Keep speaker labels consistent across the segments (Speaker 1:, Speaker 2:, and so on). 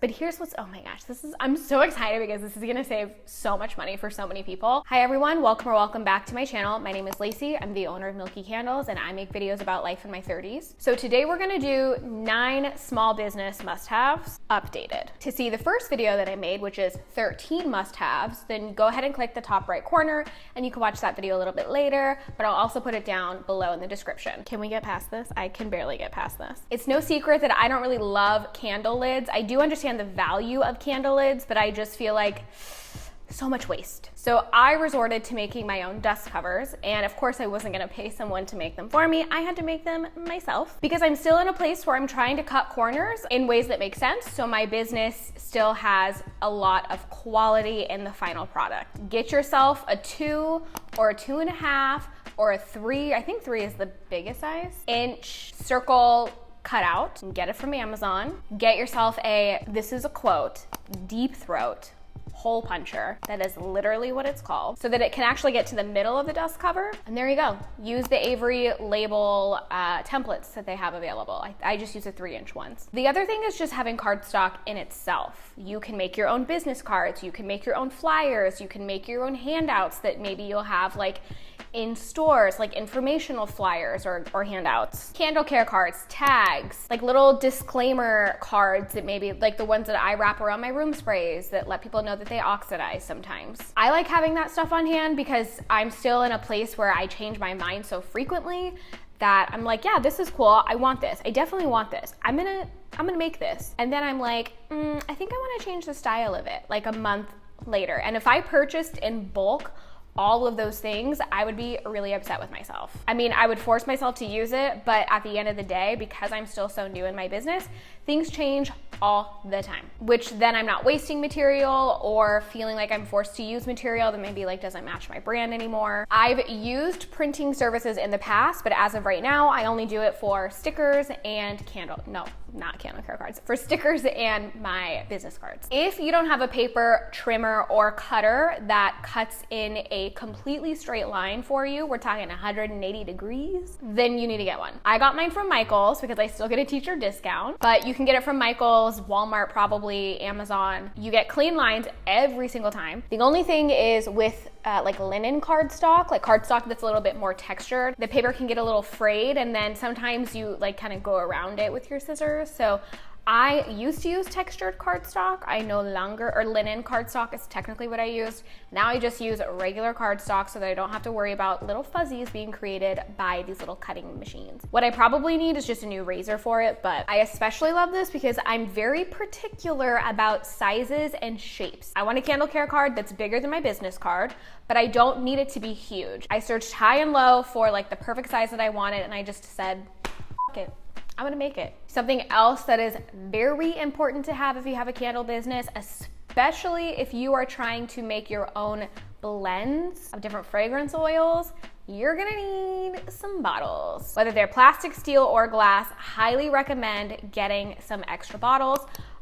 Speaker 1: But here's what's, oh my gosh, I'm so excited because this is gonna save so much money for so many people. Hi everyone, welcome back to my channel. My name is Lacey. I'm the owner of Milky Candles and I make videos about life in my 30s. So today we're gonna do 9 small business must-haves updated. To see the first video that I made, which is 13 must-haves, then go ahead and click the top right corner and you can watch that video a little bit later, but I'll also put it down below in the description. Can we get past this? I can barely get past this. It's no secret that I don't really love candle lids. I do understand the value of candle lids, but I just feel like so much waste. So I resorted to making my own dust covers, and of course I wasn't gonna pay someone to make them for me. I had to make them myself because I'm still in a place where I'm trying to cut corners in ways that make sense, so my business still has a lot of quality in the final product. Get yourself a 2 or a 2.5 or a 3, I think 3 is the biggest size, inch circle cutout. Get it from Amazon. Get yourself a, this is a quote, deep throat hole puncher. That is literally what it's called, so that it can actually get to the middle of the dust cover. And there you go. Use the Avery label templates that they have available. I just use the 3-inch ones. The other thing is just having cardstock in itself. You can make your own business cards. You can make your own flyers. You can make your own handouts that maybe you'll have like in stores, like informational flyers or handouts. Candle care cards, tags, like little disclaimer cards that maybe like the ones that I wrap around my room sprays that let people know that they oxidize sometimes. I like having that stuff on hand because I'm still in a place where I change my mind so frequently that I'm like, yeah, this is cool. I want this. I definitely want this. I'm gonna make this. And then I'm like, I think I wanna change the style of it like a month later. And if I purchased in bulk all of those things, I would be really upset with myself. I mean, I would force myself to use it, but at the end of the day, because I'm still so new in my business, things change all the time, which then I'm not wasting material or feeling like I'm forced to use material that maybe like doesn't match my brand anymore. I've used printing services in the past, but as of right now, I only do it for stickers and not candle care cards, for stickers and my business cards. If you don't have a paper trimmer or cutter that cuts in a completely straight line for you, we're talking 180 degrees, then you need to get one. I got mine from Michaels because I still get a teacher discount, but you can get it from Michaels, Walmart, probably Amazon. You get clean lines every single time. The only thing is with like linen cardstock, like cardstock that's a little bit more textured, the paper can get a little frayed and then sometimes you like kind of go around it with your scissors. So I used to use textured cardstock. I no longer, or linen cardstock is technically what I used. Now I just use regular cardstock so that I don't have to worry about little fuzzies being created by these little cutting machines. What I probably need is just a new razor for it, but I especially love this because I'm very particular about sizes and shapes. I want a candle care card that's bigger than my business card, but I don't need it to be huge. I searched high and low for like the perfect size that I wanted and I just said, fuck it. I'm gonna make it. Something else that is very important to have if you have a candle business, especially if you are trying to make your own blends of different fragrance oils, you're gonna need some bottles. Whether they're plastic, steel, or glass, highly recommend getting some extra bottles.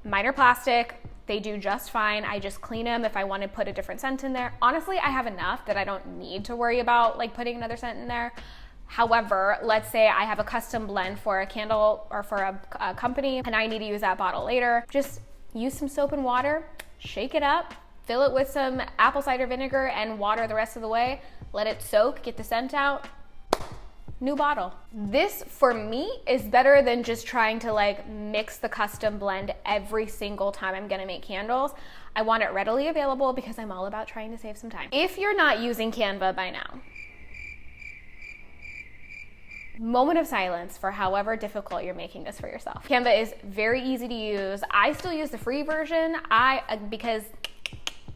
Speaker 1: Mine are plastic. They do just fine. I just clean them if I want to put a different scent in there. Honestly, I have enough that I don't need to worry about like putting another scent in there. However, let's say I have a custom blend for a candle or for a company and I need to use that bottle later. Just use some soap and water, shake it up, fill it with some apple cider vinegar and water the rest of the way. Let it soak, get the scent out. New bottle. This for me is better than just trying to like mix the custom blend every single time I'm gonna make candles. I want it readily available because I'm all about trying to save some time. If you're not using Canva by now, moment of silence for however difficult you're making this for yourself. Canva is very easy to use. I still use the free version because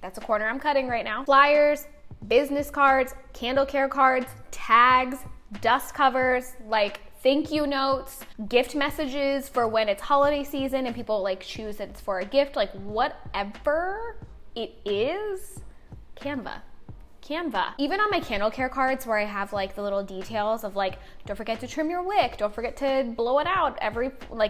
Speaker 1: that's a corner I'm cutting right now. Flyers, business cards, candle care cards, tags, dust covers, like thank you notes, gift messages for when it's holiday season and people like choose it's for a gift, like whatever it is, Canva. Canva. Even on my candle care cards where I have like the little details of like, don't forget to trim your wick, don't forget to blow it out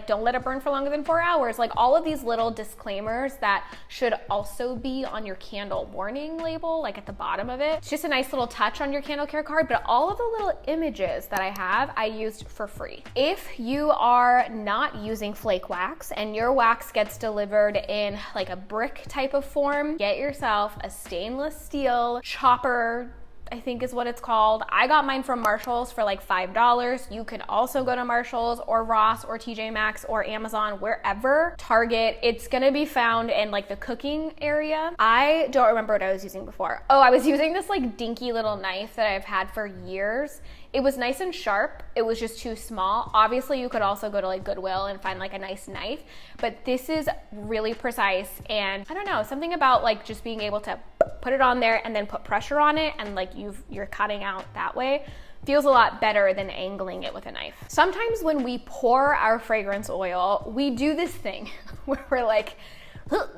Speaker 1: don't let it burn for longer than 4 hours. Like all of these little disclaimers that should also be on your candle warning label, like at the bottom of it. It's just a nice little touch on your candle care card, but all of the little images that I have, I used for free. If you are not using flake wax and your wax gets delivered in like a brick type of form, get yourself a stainless steel chopper, I think is what it's called. I got mine from Marshall's for like $5. You can also go to Marshall's or Ross or TJ Maxx or Amazon, wherever. Target, it's gonna be found in like the cooking area. I don't remember what I was using before. Oh, I was using this like dinky little knife that I've had for years. It was nice and sharp. It was just too small. Obviously, you could also go to like Goodwill and find like a nice knife, but this is really precise. And I don't know, something about like just being able to put it on there and then put pressure on it and like you're cutting out that way feels a lot better than angling it with a knife. Sometimes when we pour our fragrance oil, we do this thing where we're like,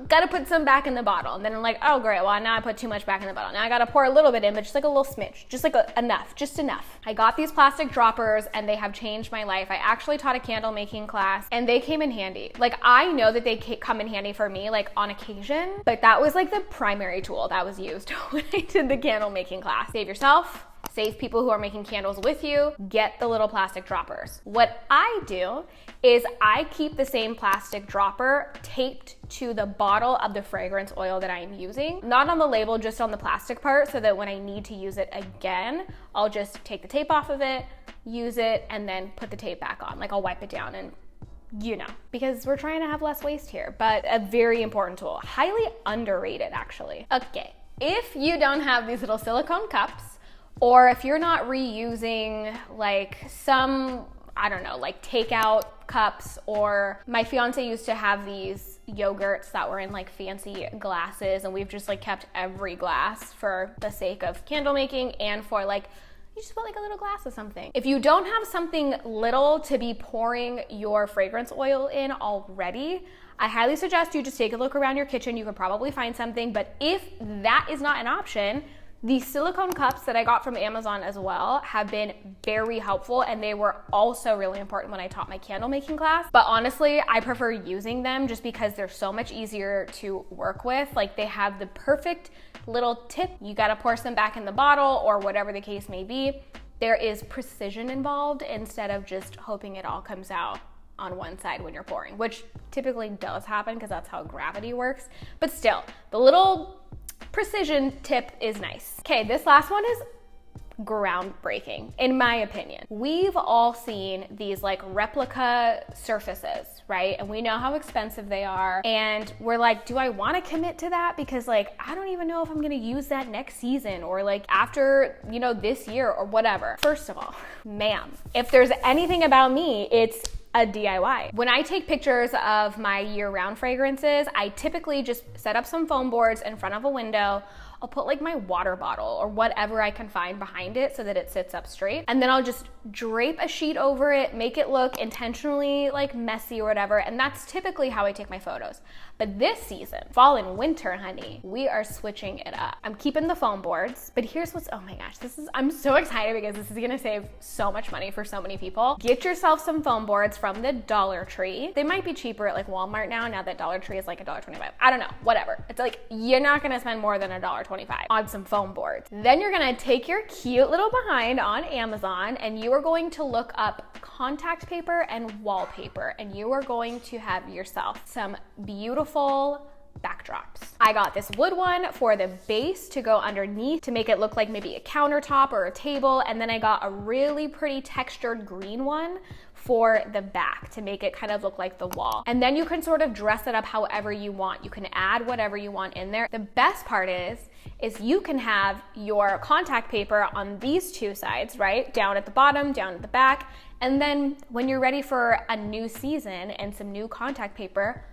Speaker 1: gotta put some back in the bottle. And then I'm like, oh great, well now I put too much back in the bottle. Now I gotta pour a little bit in, but just like a little smidge, just like enough, just enough. I got these plastic droppers and they have changed my life. I actually taught a candle making class and they came in handy. Like I know that they come in handy for me like on occasion, but that was like the primary tool that was used when I did the candle making class. Save yourself, save people who are making candles with you, get the little plastic droppers. What I do is I keep the same plastic dropper taped to the bottle of the fragrance oil that I'm using. Not on the label, just on the plastic part, so that when I need to use it again, I'll just take the tape off of it, use it, and then put the tape back on. Like I'll wipe it down and because we're trying to have less waste here, but a very important tool. Highly underrated actually. Okay, if you don't have these little silicone cups, or if you're not reusing like some, I don't know, like takeout cups, or my fiance used to have these yogurts that were in like fancy glasses and we've just like kept every glass for the sake of candle making and for like, you just put like a little glass of something. If you don't have something little to be pouring your fragrance oil in already, I highly suggest you just take a look around your kitchen. You can probably find something, but if that is not an option, these silicone cups that I got from Amazon as well have been very helpful, and they were also really important when I taught my candle making class. But honestly, I prefer using them just because they're so much easier to work with. Like they have the perfect little tip. You gotta pour some back in the bottle or whatever the case may be. There is precision involved instead of just hoping it all comes out on one side when you're pouring, which typically does happen because that's how gravity works. But still, the little precision tip is nice. Okay, this last one is groundbreaking, in my opinion. We've all seen these like replica surfaces, right? And we know how expensive they are. And we're like, do I want to commit to that? Because like, I don't even know if I'm going to use that next season or like after, this year or whatever. First of all, ma'am, if there's anything about me, it's a DIY. When I take pictures of my year-round fragrances, I typically just set up some foam boards in front of a window. I'll put like my water bottle or whatever I can find behind it so that it sits up straight. And then I'll just drape a sheet over it, make it look intentionally like messy or whatever. And that's typically how I take my photos. But this season, fall and winter, honey, we are switching it up. I'm keeping the foam boards, but here's what's, oh my gosh, I'm so excited because this is gonna save so much money for so many people. Get yourself some foam boards from the Dollar Tree. They might be cheaper at like Walmart now that Dollar Tree is like $1.25. I don't know, whatever. It's like, you're not gonna spend more than $1.25 on some foam boards. Then you're gonna take your cute little behind on Amazon and you are going to look up contact paper and wallpaper, and you are going to have yourself some beautiful backdrops. I got this wood one for the base to go underneath to make it look like maybe a countertop or a table, and then I got a really pretty textured green one for the back to make it kind of look like the wall. And then you can sort of dress it up however you want. You can add whatever you want in there. The best part is you can have your contact paper on these two sides, right? Down at the bottom, down at the back. And then when you're ready for a new season and some new contact paper,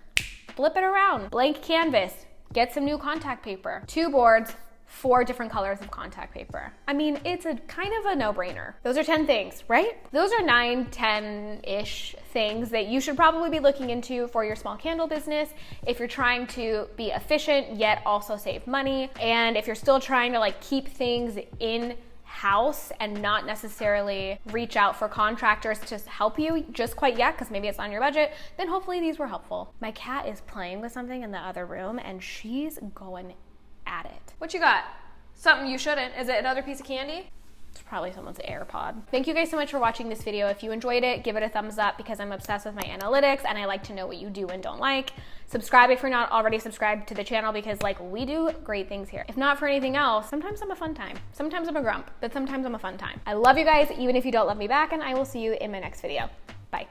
Speaker 1: flip it around. Blank canvas, get some new contact paper. 2 boards, 4 different colors of contact paper. I mean, it's a kind of a no-brainer. Those are 10 things, right? Those are 9, 10-ish things that you should probably be looking into for your small candle business if you're trying to be efficient yet also save money, and if you're still trying to like keep things in house and not necessarily reach out for contractors to help you just quite yet because maybe it's on your budget, then hopefully these were helpful. My cat is playing with something in the other room and she's going at it. What you got? Something you shouldn't. Is it another piece of candy? It's probably someone's AirPod. Thank you guys so much for watching this video. If you enjoyed it, give it a thumbs up because I'm obsessed with my analytics and I like to know what you do and don't like. Subscribe if you're not already subscribed to the channel because like we do great things here. If not for anything else, sometimes I'm a fun time. Sometimes I'm a grump, but sometimes I'm a fun time. I love you guys even if you don't love me back, and I will see you in my next video. Bye.